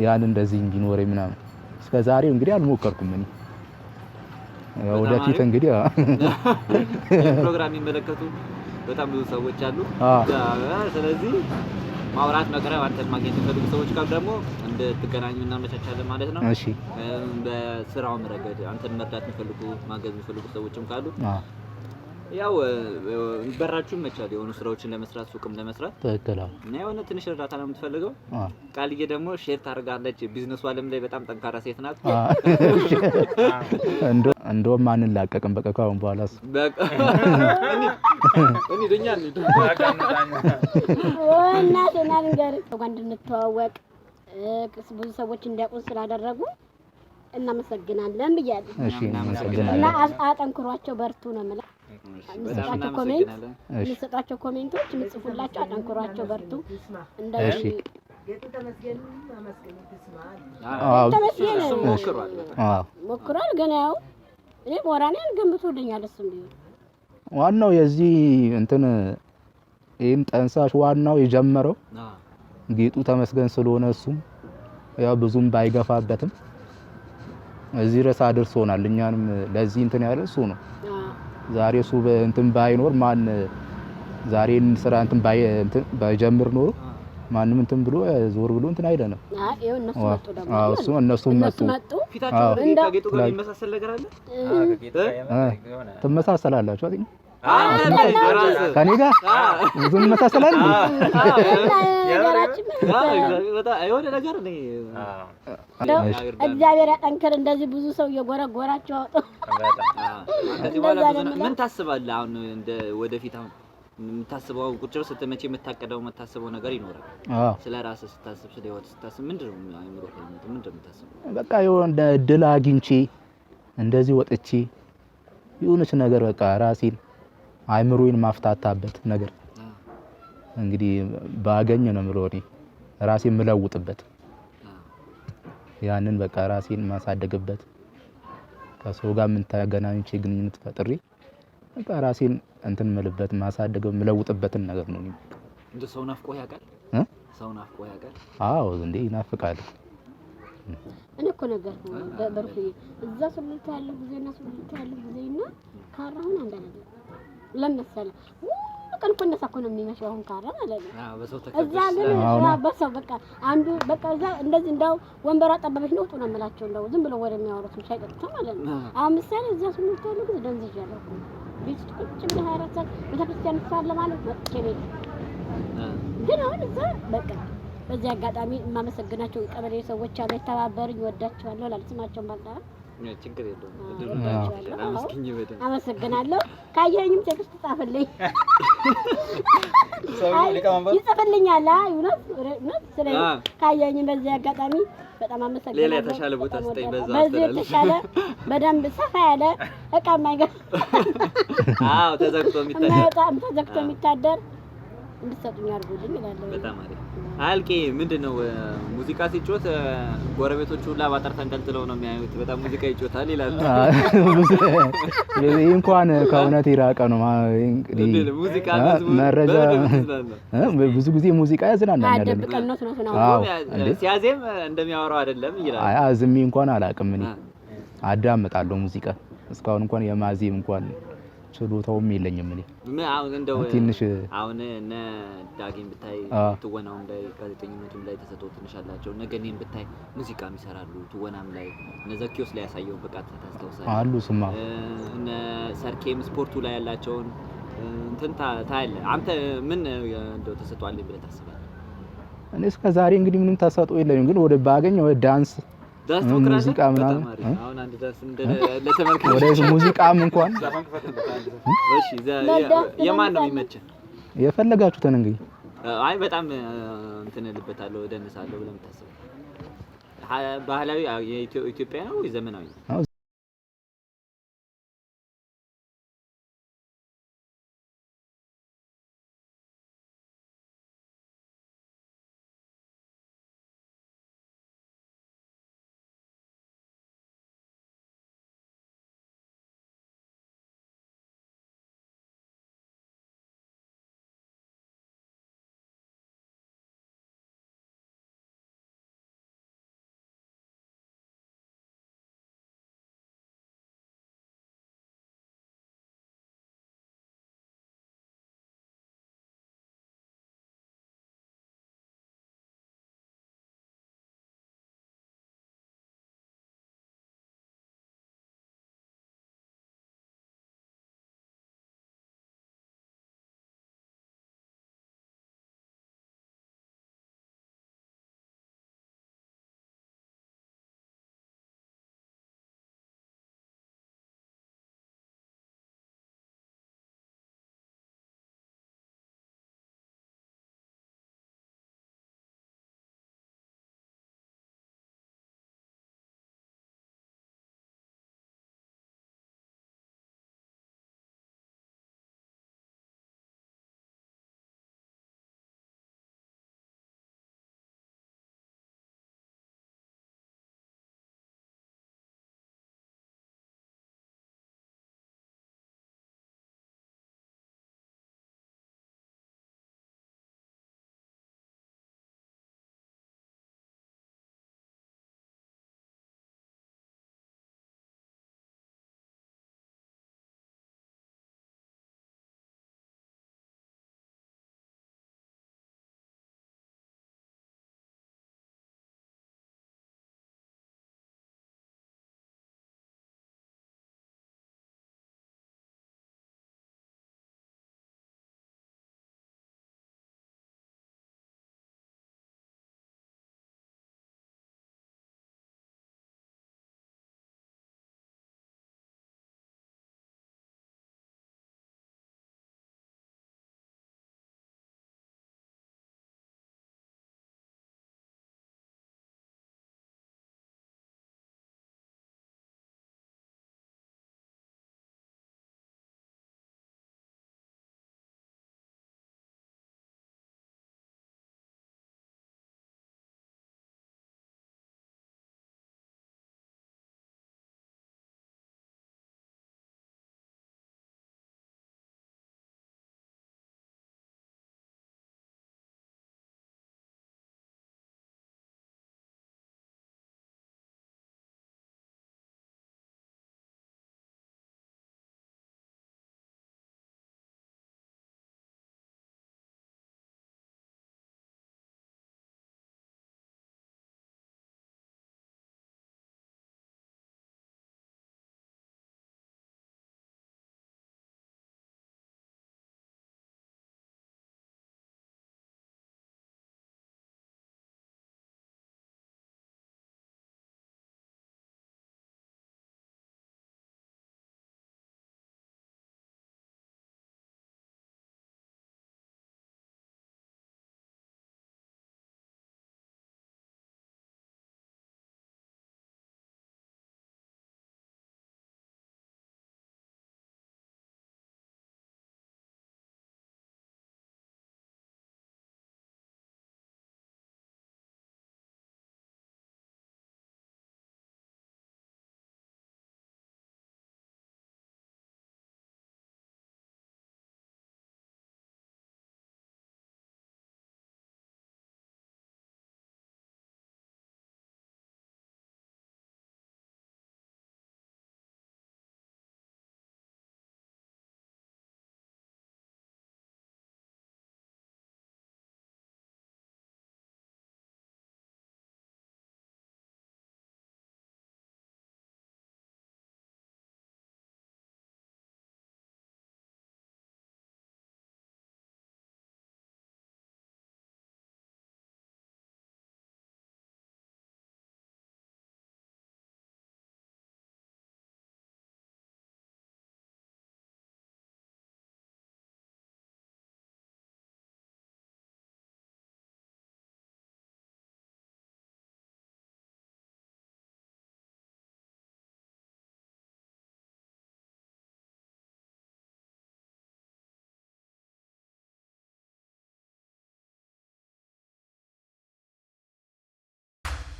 ያን እንደዚህ እንዲኖረኝ ምናምን እስከዛሬው እንግዲህ አልሞከርኩም። እኔ ወደፊት እንግዲህ ፕሮግራም የሚመለከቱ በጣም ብዙ ሰዎች አሉ። ስለዚህ ማውራት መቅረብ አንተን ማግኘት የሚፈልጉ ሰዎች ጋር ደግሞ እንድትገናኙ እናመቻቻለን ማለት ነው። እሺ። በስራው ረገድ አንተን መርዳት የሚፈልጉ ማገዝ የሚፈልጉ ሰዎችም ካሉ ያው በራችሁን መቻል የሆኑ ስራዎችን ለመስራት ሱቅም ለመስራት ትክክል። እና የሆነ ትንሽ እርዳታ ነው የምትፈልገው። ቃልዬ ደግሞ ሼር ታደርጋለች። ቢዝነሱ ዓለም ላይ በጣም ጠንካራ ሴት ናት። እንደውም ማንን ላቀቅም በቃ ካሁን በኋላስ በቃ እንዴኛ እንድንተዋወቅ ብዙ ሰዎች እንዲያውቁን ስላደረጉ እናመሰግናለን ብያለሁ። እሺ፣ እናመሰግናለን እና አጠንክሯቸው በርቱ ነው የምለው። የምትሰጧቸው ኮሜንቶች የምትጽፉላቸው አጠንክሯቸው በርቱ። እንደዚህ ሞክሯል። ግን ያው እኔ ሞራኔን ገንብቶልኛል። እሱም ቢሆን ዋናው የዚህ እንትን ይሄን ጠንሳሽ ዋናው የጀመረው ጌጡ ተመስገን ስለሆነ እሱም ያው ብዙም ባይገፋበትም እዚህ ድረስ አድርሶናል። እኛንም ለዚህ እንትን ያለ እሱ ነው። ዛሬ እሱ እንትን ባይኖር ማን ዛሬን ስራ እንትን ባይጀምር ኖሮ ማንም እንትን ብሎ ዞር ብሎ እንትን አይደለም። አዎ እነሱ መጡ ደግሞ እነሱ መጡ። ፊታቸው ከጌጡ ጋር የሚመሳሰል ነገር አለ። ትመሳሰላላችሁ አይደል? ከኔ ጋር ብዙ እንመሳሰላለን። የሆነ ነገር ነው። እግዚአብሔር ያጠንክር። እንደዚህ ብዙ ሰው እየጎረጎራቸው አውጡ። ምን ታስባለህ አሁን እንደ ወደፊት አሁን የምታስበው ቁጭ ብለህ ስትመጪ የምታቀደው የምታስበው ነገር ይኖራል? ስለ ራስህ ስታስብ ስለ ህይወት ስታስብ ምንድነው አይምሮህ ላይ ምንድነው የምታስበው? በቃ የሆነ እድል አግኝቼ እንደዚህ ወጥቼ የሆነች ነገር በቃ ራሴን አይምሮዬን ማፍታታበት ነገር እንግዲህ ባገኘ ነው የምለው እኔ ራሴን የምለውጥበት ያንን በቃ ራሴን ማሳደግበት ከሰው ጋር ምን ተገናኝቼ ግንኙነት ፈጥሬ በቃ ራሴን እንትን ምልበት ማሳደግ ምለውጥበትን ነገር ነው። እንደ ሰው ናፍቆ ያውቃል? ሰው ናፍቆ ያውቃል? አዎ እንዴ ይናፍቃል። እኔ እኮ ነገር በርኩ እዛ ሱሉልታ ያለው ጊዜና ሱሉልታ ያለው ጊዜና ካራሁን አንድ አይደለም። ለምሳሌ ቀን እኮ እንደዛ እኮ ነው የሚመሸው አሁን ካራ ማለት ነው። በሰው እዛ ግን በሰው በቃ አንዱ በቃ እዛ እንደዚህ እንዳው ወንበሯ ጠበበች ነው ነው የምላቸው እንደው ዝም ብሎ ወደ የሚያወሩት ሳይቀጥታ ማለት ነው። አሁን ምሳሌ እዛ ሱሉልታ ያለው ጊዜ ደንዝዣ ያለው ቤት ቁጭ ብለህ 24 ሰዓት ቤተክርስቲያን ሳለ ማለት መጥቼ ቤት ግን አሁን እዛ በቃ በዚህ አጋጣሚ የማመሰግናቸው ቀበሌ ሰዎች አለ ተባበሩኝ ወዳቸዋለሁ ላልስማቸውን ባልጠራ ችግር የለውም። አመሰግናለሁ። ካየኝም ቴክስት ጻፈልኝ ይጽፍልኛል። እውነት ስለዚህ ካየኝም በዚህ አጋጣሚ በጣም አመሰግናለሁ። ሌላ የተሻለ ቦታ ስጠኝ በዚህ የተሻለ በደንብ ሰፋ ያለ እቃ የማይገባ ተዘግቶ የሚታደር እንድትሰጡኝ አድርጉልኝ እላለሁ። በጣም አሪፍ አልቄ ምንድነው ሙዚቃ ሲጮት ጎረቤቶቹ ሁላ ባጠር ተንጠልጥለው ነው የሚያዩት። በጣም ሙዚቃ ይጮታል ይላሉ። ይሄ እንኳን ከእውነት የራቀ ነው። እንግዲህ ሙዚቃ መረጃ ብዙ ጊዜ ሙዚቃ ያዝናናኛል። አደብቀነት ነው ሲያዜም እንደሚያወራው አይደለም ይላል። አይ አዝሜ እንኳን አላውቅም። እኔ አዳምጣለሁ ሙዚቃ እስካሁን እንኳን የማዜም እንኳን ችሎታውም የለኝም። እኔ አሁን እንደው ትንሽ አሁን እነ ዳጊን ብታይ ትወናውም ላይ ጋዜጠኝነቱም ላይ ተሰጥቶ ትንሽ አላቸው። እነ ገኔን ብታይ ሙዚቃም ይሰራሉ ትወናም ላይ እነ ዘኪዮስ ላይ ያሳየው ብቃት ታስታውሳለህ? አሉ ስማ እነ ሰርኬም ስፖርቱ ላይ ያላቸውን እንትን ታያለህ። አንተ ምን እንደው ተሰጥቷል ብለህ ታስባለህ? እኔ እስከ ዛሬ እንግዲህ ምንም ተሰጥኦ የለኝም፣ ግን ወደ ባገኝ ወደ ዳንስ ሙዚቃ ምናምን አሁን አንድ ዳንስ ለተመልካች ወደ ሙዚቃም እንኳን እሺ የማን ነው የሚመችህ? የፈለጋችሁትን እንግዲህ አይ በጣም እንትን ልበታለሁ ደንሳለሁ ብለህ የምታስበው ባህላዊ የኢትዮጵያ ነው ወይ ዘመናዊ?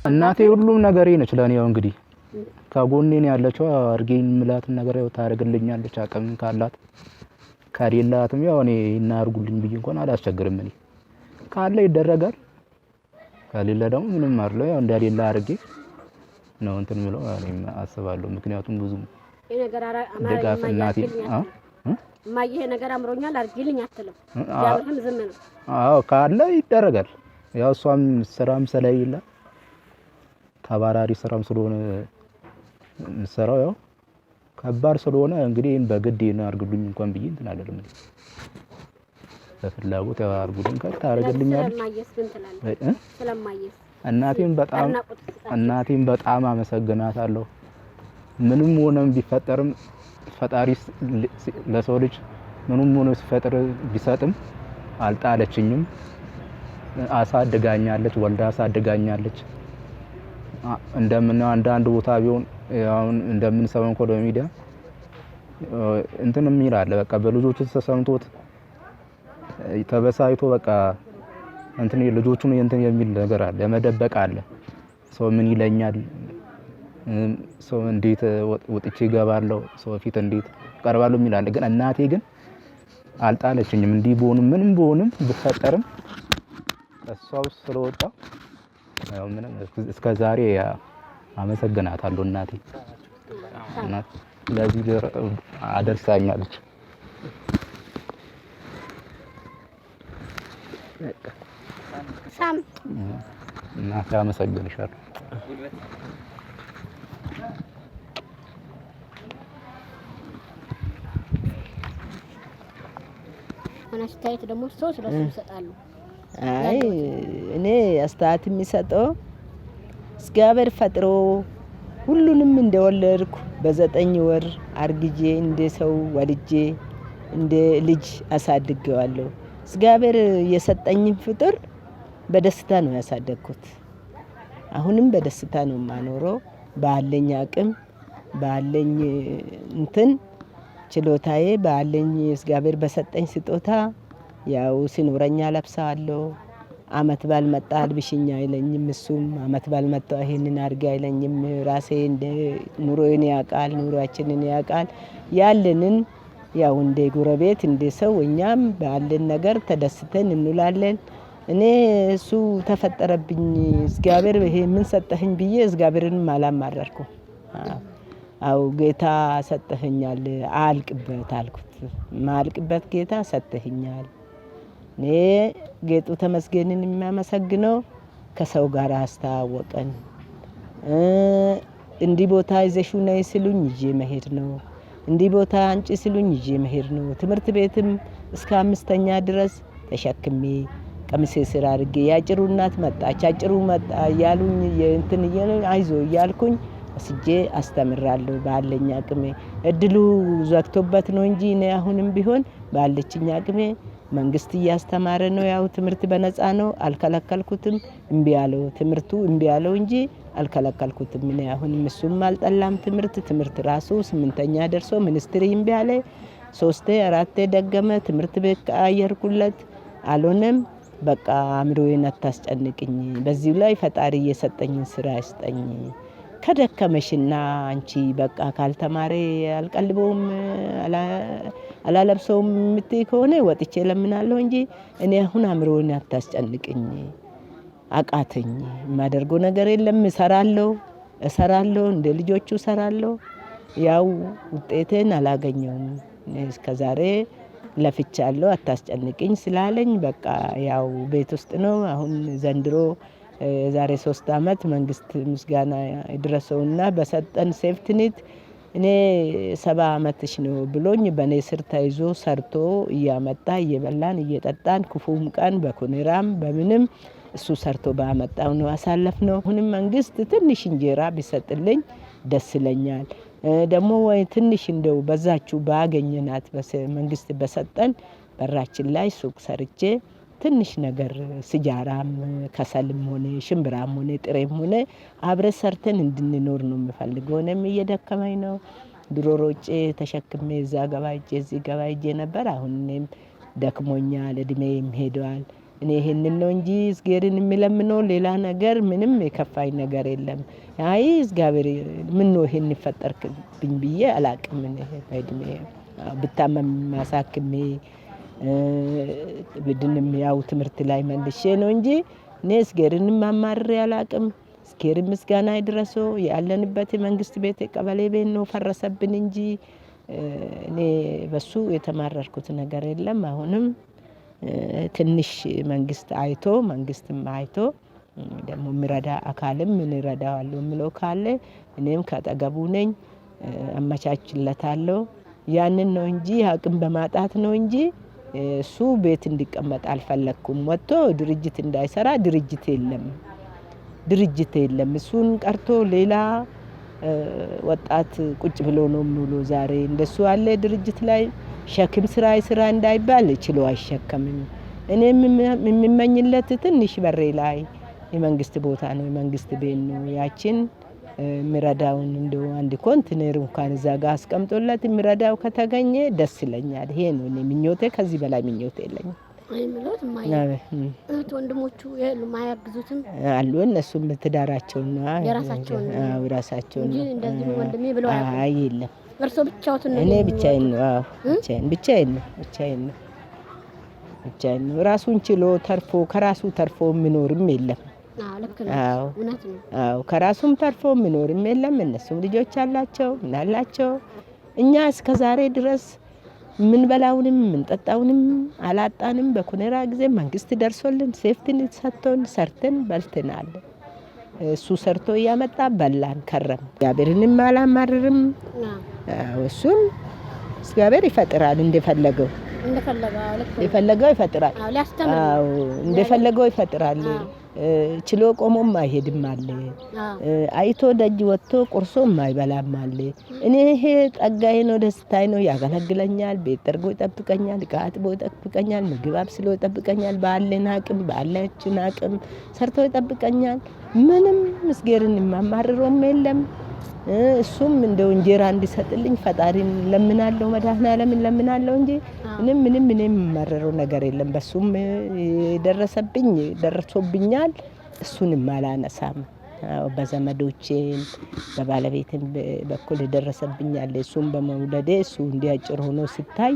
እናቴ ሁሉም ነገሬ ነች ለኔ። ያው እንግዲህ ከጎኔ ነው ያለችው። አርጌኝ ምላትን ነገር ያው ታደርግልኛለች አቅም ካላት። ከሌላትም ያው እኔ እናርጉልኝ ብዬ እንኳን አላስቸግርም። እኔ ካለ ይደረጋል፣ ከሌለ ደግሞ ምንም አይደለም። ያው እንደሌላ አርጌ ነው እንትን ምለው እኔም አስባለሁ። ምክንያቱም ብዙ የነገር ድጋፍ እናቴ ማየ ነገር አምሮኛል አርጊልኝ አትልም። ያብርህም ዝም ነው። አዎ ካለ ይደረጋል። ያው እሷም ስራም ስለሌለ ተባራሪ ስራም ስለሆነ ምሰራው ያው ከባድ ስለሆነ እንግዲህ በግድ አርጉልኝ እንኳን ብዬ እንትን አይደለም። በፍላጎት ያው አርጉልኝ ታረጋግልኛለች። ስለማየስ ምን ትላለህ? ስለማየስ እናቴን በጣም አመሰግናታለሁ። ምንም ሆነም ቢፈጠርም ፈጣሪ ለሰው ልጅ ምንም ሆነ ሲፈጠር ቢሰጥም አልጣለችኝም። አሳድጋኛለች፣ ወልዳ አሳድጋኛለች። አንዳንድ ቦታ ቢሆን ያው እንደምንሰማው ኮዶ ሚዲያ እንትን የሚል አለ። በቃ በልጆቹ ተሰምቶት ተበሳይቶ በቃ እንትን ልጆቹን እንትን የሚል ነገር አለ፣ መደበቅ አለ። ሰው ምን ይለኛል፣ ሰው እንዴት ወጥቼ እገባለሁ፣ ሰው ፊት እንዴት ቀርባለሁ የሚል አለ። ግን እናቴ ግን አልጣለችኝም። እንዲህ ቢሆንም ምንም ቢሆንም ብፈጠርም እሷው ስለወጣው ያው ምንም እስከ ዛሬ አመሰግናታለሁ እናቴ። እናት ለዚህ አደርሳኛለች። ሳም እናቴ አመሰግንሻለሁ። አስተያየት ደግሞ ሰው ስለሱ ይሰጣሉ። አይ እኔ አስተያየት የሚሰጠው እግዚአብሔር ፈጥሮ ሁሉንም እንደወለድኩ በ9 ወር አርግጄ እንደ ሰው ወልጄ እንደ ልጅ አሳድጌዋለሁ። እግዚአብሔር የሰጠኝን ፍጡር በደስታ ነው ያሳደግኩት። አሁንም በደስታ ነው የማኖረው። ባለኝ አቅም ባለኝ እንትን ችሎታዬ ባለኝ እግዚአብሔር በሰጠኝ ስጦታ ያው ሲኖረኛ ለብሳለሁ። አመት ባልመጣ አልብሽኛ አይለኝም። እሱም አመት ባልመጣ ይሄንን አድርጋ አይለኝም። ራሴ እንደ ኑሮዬን ያውቃል፣ ኑሮአችንን ያውቃል። ያለንን ያው እንደ ጎረቤት እንደ ሰው እኛም ባለን ነገር ተደስተን እንውላለን። እኔ እሱ ተፈጠረብኝ እግዚአብሔር ይሄ ምን ሰጠህኝ ብዬ እግዚአብሔርን አላማረርኩም። አው ጌታ ሰጠኸኛል አልቅበት አልኩት። ማልቅበት ጌታ ሰጠኸኛል። እኔ ጌጡ ተመስገንን የሚያመሰግነው ከሰው ጋር አስተዋወቀን። እንዲህ ቦታ ይዘሽው ነይ ሲሉኝ ይዤ መሄድ ነው። እንዲህ ቦታ አንጪ ሲሉኝ ይዤ መሄድ ነው። ትምህርት ቤትም እስከ 5ኛ ድረስ ተሸክሜ ቀሚሴ ስራ አድርጌ ያጭሩ እናት መጣች አጭሩ መጣ ያሉኝ እንትን አይዞ እያልኩኝ ወስጄ አስተምራለሁ። ባለኝ አቅሜ እድሉ ዘግቶበት ነው እንጂ እኔ አሁንም ቢሆን ባለችኝ አቅሜ መንግስት እያስተማረ ነው። ያው ትምህርት በነፃ ነው፣ አልከለከልኩትም። እምቢ ያለው ትምህርቱ እምቢ ያለው እንጂ አልከለከልኩትም። እኔ አሁንም እሱም አልጠላም። ትምህርት ራሱ 8ኛ ደርሶ ሚኒስትሪ እምቢ ያለ 3 4 ደገመ። ትምህርት ቤት ቀያየርኩለት፣ አልሆነም። በቃ አምሮዬን አታስጨንቅኝ፣ በዚሁ ላይ ፈጣሪ የሰጠኝን ስራ ይስጠኝ። ከደከመሽና አንቺ በቃ ካልተማረ አልቀልበውም አላለብሰውም የምትይ ከሆነ ወጥቼ ለምናለሁ እንጂ እኔ አሁን አምሮዬን አታስጨንቅኝ። አቃተኝ፣ የማደርገው ነገር የለም። እሰራለሁ፣ እንደ ልጆቹ እሰራለሁ። ያው ውጤቴን አላገኘውም። እስከዛሬ ለፍቻለሁ አታስጨንቅኝ ስላለኝ በቃ ያው ቤት ውስጥ ነው። አሁን ዘንድሮ ዛሬ 3 አመት መንግስት ምስጋና ይድረሰውና በሰጠን ሴፍቲኔት እኔ 70 አመትሽ ነው ብሎኝ በኔ ስር ተይዞ ሰርቶ እያመጣ እየበላን እየጠጣን ክፉም ቀን በኮኔራም በምንም እሱ ሰርቶ ባመጣው ነው አሳለፍነው። አሁንም መንግስት ትንሽ እንጀራ ቢሰጥልኝ ደስ ይለኛል። ደግሞ ወይ ትንሽ እንደው በዛችሁ ባገኘናት መንግስት በሰጠን በራችን ላይ ሱቅ ሰርቼ ትንሽ ነገር ስጃራም ከሰልም ሆነ ሽምብራም ሆነ ጥሬም ሆነ አብረ ሰርተን እንድንኖር ነው የምፈልገው። እኔም እየደከመኝ ነው። ድሮ ሮጬ ተሸክሜ እዛ ገባይጄ እዚህ ገባይጄ ነበር። አሁን እኔም ደክሞኛል፣ እድሜም ሄዷል። እኔ ይሄንን ነው እንጂ እግዚአብሔርን የሚለምነው ሌላ ነገር ምንም የከፋኝ ነገር የለም። አይ እግዚአብሔር ምን ነው ይሄን ይፈጠርክብኝ ብዬ አላቅም። እኔ በእድሜ ብታመም ማሳክሜ ብድንም ያው ትምህርት ላይ መልሼ ነው እንጂ እኔ እግዚአብሔርን ማማረር አላቅም። እግዚአብሔር ምስጋና ይድረሰው። ያለንበት መንግስት ቤት ቀበሌ ቤት ነው ፈረሰብን እንጂ እኔ በሱ የተማረርኩት ነገር የለም። አሁንም ትንሽ መንግስትም አይቶ ደግሞ የሚረዳ አካልም ምን ይረዳዋል የሚለው ካለ እኔም ካጠገቡ ነኝ፣ አመቻችለታለሁ። ያንን ነው እንጂ አቅም በማጣት ነው እንጂ እሱ ቤት እንዲቀመጥ አልፈለኩም። ወጥቶ ድርጅት እንዳይሰራ ድርጅት የለም። እሱን ቀርቶ ሌላ ወጣት ቁጭ ብሎ ነው ሙሉ ዛሬ እንደሱ ያለ ድርጅት ላይ ሸክም ስራ እንዳይባል ችሎ አይሸከምም። እኔ የምመኝለት ትንሽ በሬ ላይ የመንግስት ቦታ ነው፣ የመንግስት ቤት ነው። ያችን ምረዳውን እንደው አንድ ኮንቴነር እንኳን እዛ ጋር አስቀምጦለት ምረዳው ከተገኘ ደስ ይለኛል። ይሄ ነው እኔ ምኞቴ። ከዚህ በላይ ምኞቴ የለኝም። አይምሎት እህት ወንድሞቹ የሉም? አያግዙትም? አሉ። እነሱም ትዳራቸውና የራሳቸውን እንጂ እንደዚህ ወንድሜ ብለው አይ የለም። እርሶ ብቻዎትን ነው? እኔ ብቻዬን ነው። ብቻዬን ነው። ራሱን ችሎ ተርፎ ከራሱ ተርፎ የሚኖርም የለም። አዎ ከራሱም ተርፎ የሚኖርም የለም። እነሱም ልጆች አላቸው ምናላቸው። እኛ እስከ ዛሬ ድረስ ምን በላውንም ምን ጠጣውንም አላጣንም። በኮኔራ ጊዜ መንግስት ደርሶልን ሴፍቲን ሰጥቶን ሰርተን በልተናል። እሱ ሰርቶ እያመጣ በላን ከረም። እግዚአብሔርንም አላማርርም። እሱም እግዚአብሔር ይፈጥራል እንደፈለገው ይፈጥራል። እንደፈለገው ይፈጥራል። ችሎ ቆሞም አይሄድም አለ። አይቶ ደጅ ወጥቶ ቁርሶም አይበላም አለ። እኔ ይሄ ጠጋዬ ነው፣ ደስታዬ ነው። ያገለግለኛል፣ ቤት ጠርጎ ይጠብቀኛል፣ ዕቃ አጥቦ ይጠብቀኛል፣ ምግብ አብስሎ ይጠብቀኛል። ባለችን አቅም ሰርቶ ይጠብቀኛል። ምንም ምስጌርን የማማርረውም የለም። እሱም እንደው እንጀራ እንዲሰጥልኝ ፈጣሪን ለምናለው፣ መድኃኔዓለምን ለምናለው እንጂ ምንም የማማርረው ነገር የለም። በሱም ደረሶብኛል። እሱንም አላነሳም። በዘመዶቼም በባለቤትም በኩል ደረሰብኛል። እሱም በመውለዴ እሱ እንዲያጭር ሆኖ ሲታይ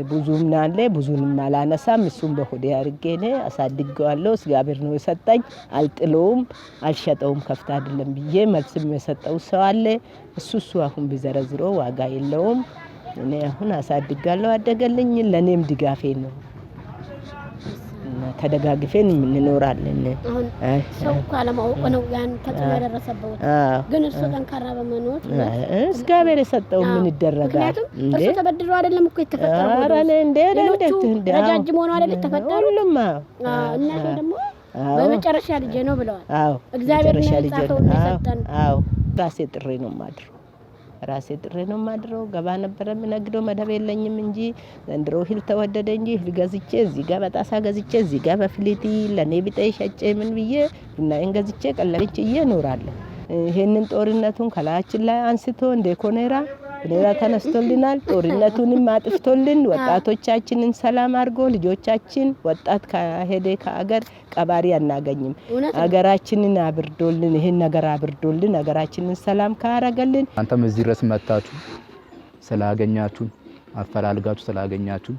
ብዙም ናለ ብዙንም አላነሳም። እሱም በሆዴ አድርጌ እኔ አሳድገዋለሁ። እግዚአብሔር ነው የሰጠኝ፣ አልጥለውም፣ አልሸጠውም። ከፍታ አይደለም ብዬ መልስም የሰጠው ሰው አለ። እሱ አሁን ቢዘረዝሮ ዋጋ የለውም። እኔ አሁን አሳድጋለሁ፣ አደገልኝ። ለኔም ድጋፌ ነው። ተደጋግፈን እንኖራለን። አሁን ሰው ካለማወቅ ነው ያን ተጽዕኖ ያደረሰበት። ግን እርሱ ጠንካራ በመኖር እግዚአብሔር የሰጠው ምን ይደረጋል? እርሱ ተበድሮ አይደለም እኮ የተፈጠረው። ኧረ እንደ ረጃጅም ሆኖ አይደል የተፈጠረው? ሁሉም እናቴ ደግሞ በመጨረሻ ልጄ ነው ብለዋል። እግዚአብሔር ነው የጻፈው የሰጠን። ራሴ ጥሬ ነው ማድረው። ገባ ነበር የምነግደው፣ መደብ የለኝም እንጂ ዘንድሮ እህል ተወደደ እንጂ እህል ገዝቼ እዚህ ጋር በጣሳ ገዝቼ እዚህ ጋር በፍሊቲ ለኔ ቢጠይ ሸጬ ምን ብዬ ቡናዬን ገዝቼ ቀለብቼ እየኖራለሁ። ይሄንን ጦርነቱን ከላያችን ላይ አንስቶ እንደ ኮኔራ ተነስቶልናል። ጦርነቱንም አጥፍቶልን ወጣቶቻችንን ሰላም አድርጎ ልጆቻችን ወጣት ከሄደ ከአገር ቀባሪ አናገኝም። አገራችንን አብርዶልን ይሄን ነገር አብርዶልን አገራችንን ሰላም ካረገልን አንተም እዚህ ድረስ መጣችሁ ስላገኛችሁ አፈላልጋችሁ ስላገኛችሁ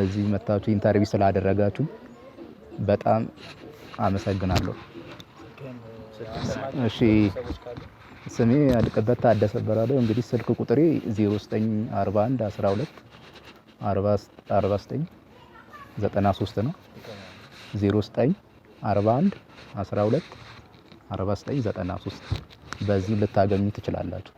እዚህ መጣችሁ ኢንተርቪው ስላደረጋችሁ በጣም አመሰግናለሁ። እሺ ስሜ አልቀበት ታደሰ በራለው። እንግዲህ ስልክ ቁጥሬ 0941 12 49 93 ነው። 0941 12 49 93 በዚህ ልታገኙ ትችላላችሁ።